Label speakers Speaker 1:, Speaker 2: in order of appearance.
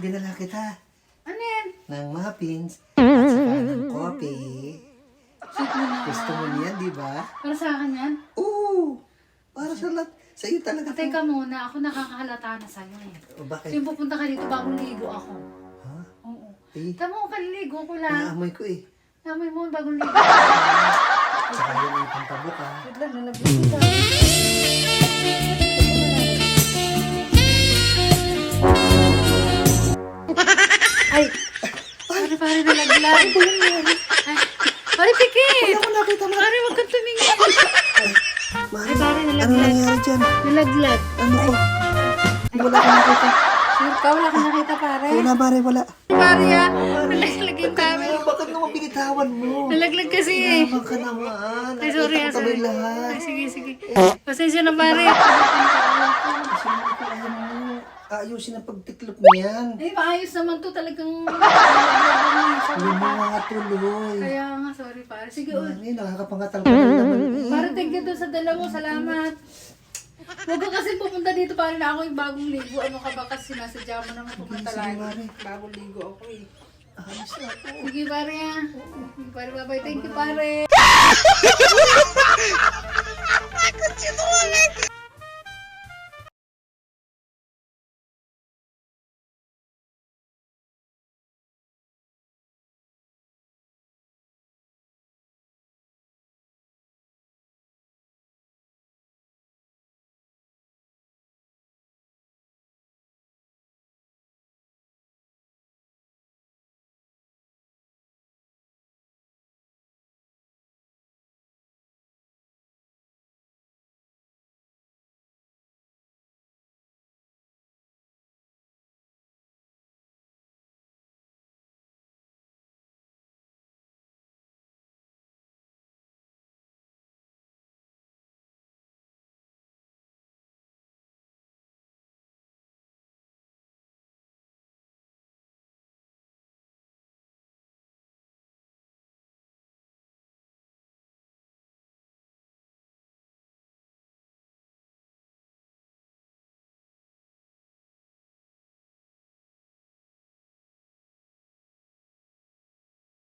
Speaker 1: kasi dinala kita
Speaker 2: Ano yan?
Speaker 1: ng muffins at saka ng coffee.
Speaker 2: Sweet mo na.
Speaker 1: Gusto mo niyan, di ba?
Speaker 2: Para sa akin yan?
Speaker 1: Oo! Para sa lahat. Sa iyo talaga to.
Speaker 2: Teka muna, ako nakakahalata na sa'yo eh.
Speaker 1: O bakit?
Speaker 2: Yung pupunta ka dito, bagong ligo ako.
Speaker 1: Ha?
Speaker 2: Oo.
Speaker 1: Eh,
Speaker 2: Tama ko, kaliligo ko lang.
Speaker 1: naamoy ko eh.
Speaker 2: Namoy mo, bagong ligo.
Speaker 1: Saka yun ang pantabok ha.
Speaker 2: Wait lang, nalabas kita. Ay! Pare, nalaglag. Ay, pare, pikit!
Speaker 1: Ako nakita mo.
Speaker 2: Pare, wag kang tumingin.
Speaker 1: Mari,
Speaker 2: Ay, pare,
Speaker 1: ano
Speaker 2: nalaglag.
Speaker 1: nangyari dyan?
Speaker 2: Nalaglag.
Speaker 1: Ano ko? Wala ka nakita.
Speaker 2: Sure ka, wala kang nakita, pare.
Speaker 1: Wala pare, wala.
Speaker 2: Pare, nalaglag yung camera.
Speaker 1: Bakit naman binitawan mo?
Speaker 2: Nalaglag kasi eh.
Speaker 1: Naman ka naman.
Speaker 2: Ay, sorry,
Speaker 1: Nakita ko
Speaker 2: sorry.
Speaker 1: sabay lahat.
Speaker 2: Ay, sige. Pasensya na, pare.
Speaker 1: Kasi naman ko alam mo. Ayusin ang pagtiklop niyan.
Speaker 2: Ay, maayos naman to talagang...
Speaker 1: Yung mga tuloy.
Speaker 2: Kaya nga, sorry, pare. Sige,
Speaker 1: Mari, nakakapangatal ka na naman eh.
Speaker 2: pare, thank you doon sa dala mo. Salamat. Huwag ka kasi pupunta dito, pare, na ako yung bagong ligo. Ano ka ba kasi sinasadya mo naman pumunta
Speaker 1: Sige,
Speaker 2: lagi.
Speaker 1: pare.
Speaker 2: Bagong ligo ako eh.
Speaker 1: Ayos na ako.
Speaker 2: Sige, pare, ah. Sige, pare, bye-bye. Thank you, pare.